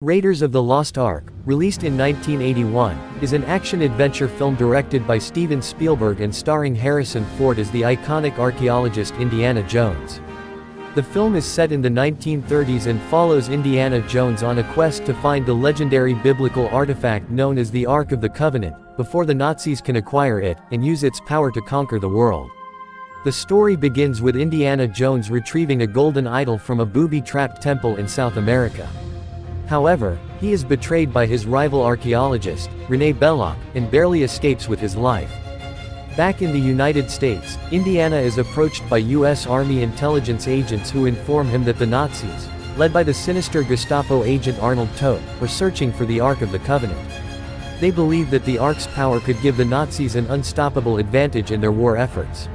Raiders of the Lost Ark, released in 1981, is an action-adventure film directed by Steven Spielberg and starring Harrison Ford as the iconic archaeologist Indiana Jones. The film is set in the 1930s and follows Indiana Jones on a quest to find the legendary biblical artifact known as the Ark of the Covenant, before the Nazis can acquire it, and use its power to conquer the world. The story begins with Indiana Jones retrieving a golden idol from a booby-trapped temple in South America. However, he is betrayed by his rival archaeologist, René Belloc, and barely escapes with his life. Back in the United States, Indiana is approached by U.S. Army intelligence agents who inform him that the Nazis, led by the sinister Gestapo agent Arnold Todt, are searching for the Ark of the Covenant. They believe that the Ark's power could give the Nazis an unstoppable advantage in their war efforts.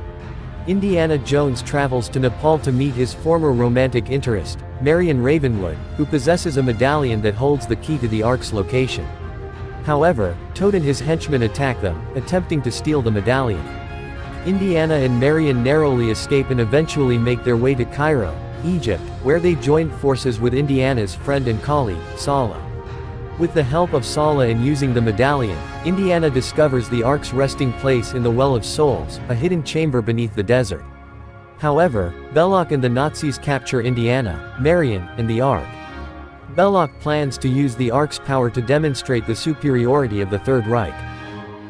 Indiana Jones travels to Nepal to meet his former romantic interest, Marion Ravenwood, who possesses a medallion that holds the key to the Ark's location. However, Todt and his henchmen attack them, attempting to steal the medallion. Indiana and Marion narrowly escape and eventually make their way to Cairo, Egypt, where they join forces with Indiana's friend and colleague, Sallah. With the help of Sallah and using the medallion, Indiana discovers the Ark's resting place in the Well of Souls, a hidden chamber beneath the desert. However, Belloc and the Nazis capture Indiana, Marion, and the Ark. Belloc plans to use the Ark's power to demonstrate the superiority of the Third Reich.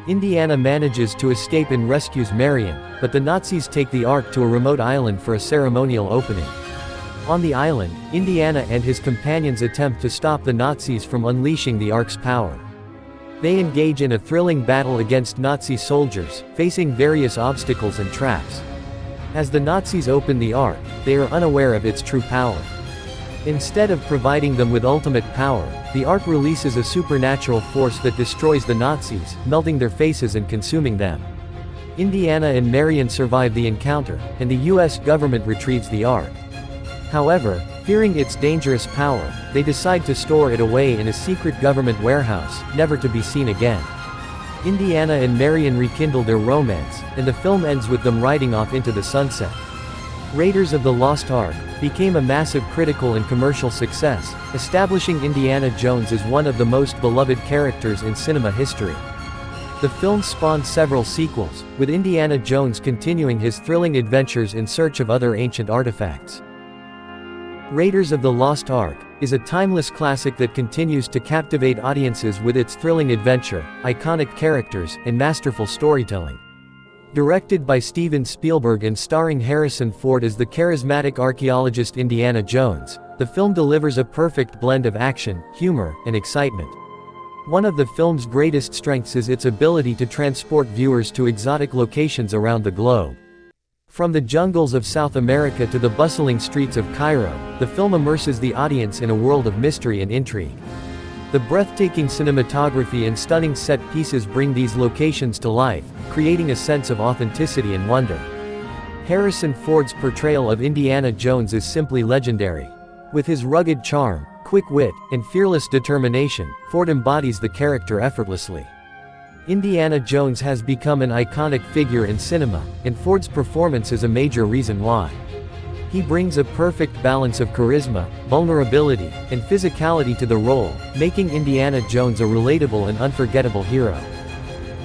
Indiana manages to escape and rescues Marion, but the Nazis take the Ark to a remote island for a ceremonial opening. On the island, Indiana and his companions attempt to stop the Nazis from unleashing the Ark's power. They engage in a thrilling battle against Nazi soldiers, facing various obstacles and traps. As the Nazis open the Ark, they are unaware of its true power. Instead of providing them with ultimate power, the Ark releases a supernatural force that destroys the Nazis, melting their faces and consuming them. Indiana and Marion survive the encounter, and the US government retrieves the Ark. However, fearing its dangerous power, they decide to store it away in a secret government warehouse, never to be seen again. Indiana and Marion rekindle their romance, and the film ends with them riding off into the sunset. Raiders of the Lost Ark became a massive critical and commercial success, establishing Indiana Jones as one of the most beloved characters in cinema history. The film spawned several sequels, with Indiana Jones continuing his thrilling adventures in search of other ancient artifacts. Raiders of the Lost Ark is a timeless classic that continues to captivate audiences with its thrilling adventure, iconic characters, and masterful storytelling. Directed by Steven Spielberg and starring Harrison Ford as the charismatic archaeologist Indiana Jones, the film delivers a perfect blend of action, humor, and excitement. One of the film's greatest strengths is its ability to transport viewers to exotic locations around the globe. From the jungles of South America to the bustling streets of Cairo, the film immerses the audience in a world of mystery and intrigue. The breathtaking cinematography and stunning set pieces bring these locations to life, creating a sense of authenticity and wonder. Harrison Ford's portrayal of Indiana Jones is simply legendary. With his rugged charm, quick wit, and fearless determination, Ford embodies the character effortlessly. Indiana Jones has become an iconic figure in cinema, and Ford's performance is a major reason why. He brings a perfect balance of charisma, vulnerability, and physicality to the role, making Indiana Jones a relatable and unforgettable hero.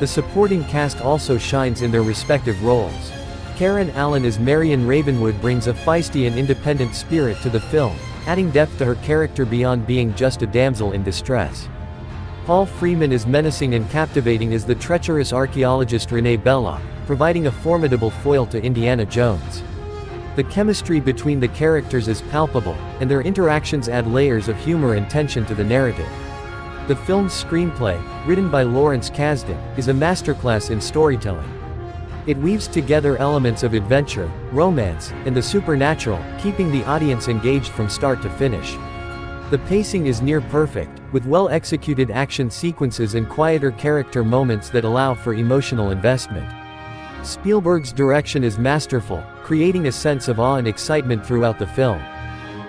The supporting cast also shines in their respective roles. Karen Allen as Marion Ravenwood brings a feisty and independent spirit to the film, adding depth to her character beyond being just a damsel in distress. Paul Freeman is menacing and captivating as the treacherous archaeologist René Belloc, providing a formidable foil to Indiana Jones. The chemistry between the characters is palpable, and their interactions add layers of humor and tension to the narrative. The film's screenplay, written by Lawrence Kasdan, is a masterclass in storytelling. It weaves together elements of adventure, romance, and the supernatural, keeping the audience engaged from start to finish. The pacing is near perfect, with well-executed action sequences and quieter character moments that allow for emotional investment. Spielberg's direction is masterful, creating a sense of awe and excitement throughout the film.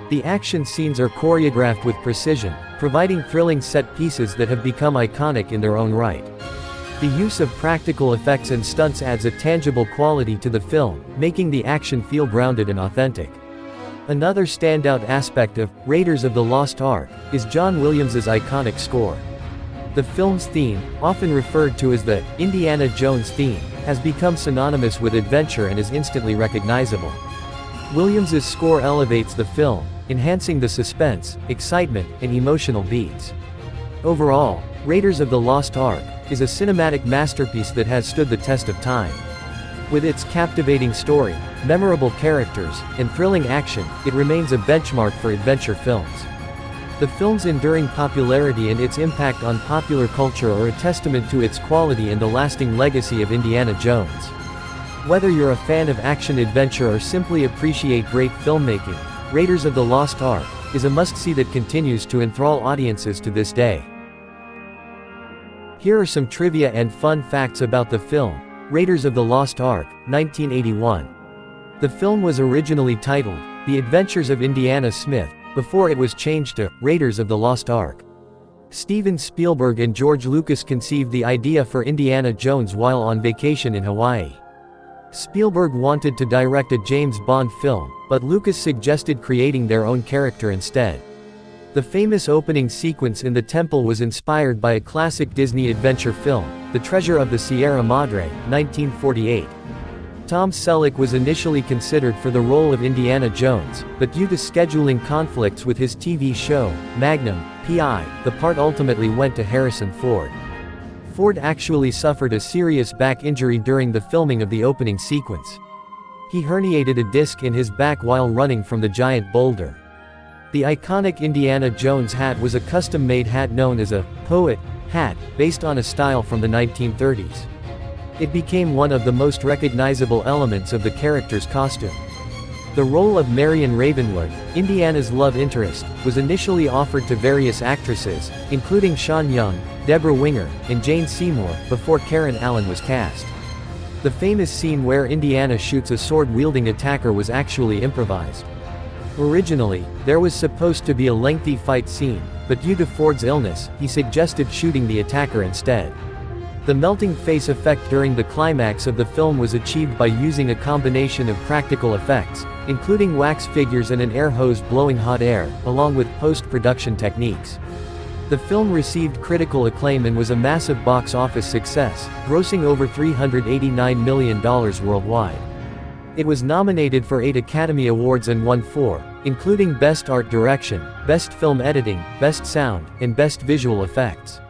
The action scenes are choreographed with precision, providing thrilling set pieces that have become iconic in their own right. The use of practical effects and stunts adds a tangible quality to the film, making the action feel grounded and authentic. Another standout aspect of Raiders of the Lost Ark is John Williams's iconic score. The film's theme, often referred to as the Indiana Jones theme, has become synonymous with adventure and is instantly recognizable. Williams's score elevates the film, enhancing the suspense, excitement, and emotional beats. Overall, Raiders of the Lost Ark is a cinematic masterpiece that has stood the test of time. With its captivating story, memorable characters, and thrilling action, it remains a benchmark for adventure films. The film's enduring popularity and its impact on popular culture are a testament to its quality and the lasting legacy of Indiana Jones. Whether you're a fan of action-adventure or simply appreciate great filmmaking, Raiders of the Lost Ark is a must-see that continues to enthrall audiences to this day. Here are some trivia and fun facts about the film, Raiders of the Lost Ark, 1981. The film was originally titled, The Adventures of Indiana Smith, before it was changed to Raiders of the Lost Ark. Steven Spielberg and George Lucas conceived the idea for Indiana Jones while on vacation in Hawaii. Spielberg wanted to direct a James Bond film, but Lucas suggested creating their own character instead. The famous opening sequence in the temple was inspired by a classic Disney adventure film, The Treasure of the Sierra Madre, 1948. Tom Selleck was initially considered for the role of Indiana Jones, but due to scheduling conflicts with his TV show, Magnum, P.I., the part ultimately went to Harrison Ford. Ford actually suffered a serious back injury during the filming of the opening sequence. He herniated a disc in his back while running from the giant boulder. The iconic Indiana Jones hat was a custom-made hat known as a poet hat, based on a style from the 1930s. It became one of the most recognizable elements of the character's costume. The role of Marion Ravenwood, Indiana's love interest, was initially offered to various actresses, including Sean Young, Deborah Winger, and Jane Seymour, before Karen Allen was cast. The famous scene where Indiana shoots a sword-wielding attacker was actually improvised. Originally, there was supposed to be a lengthy fight scene, but due to Ford's illness, he suggested shooting the attacker instead. The melting face effect during the climax of the film was achieved by using a combination of practical effects, including wax figures and an air hose blowing hot air, along with post-production techniques. The film received critical acclaim and was a massive box office success, grossing over $389 million worldwide. It was nominated for 8 Academy Awards and won 4, including Best Art Direction, Best Film Editing, Best Sound, and Best Visual Effects.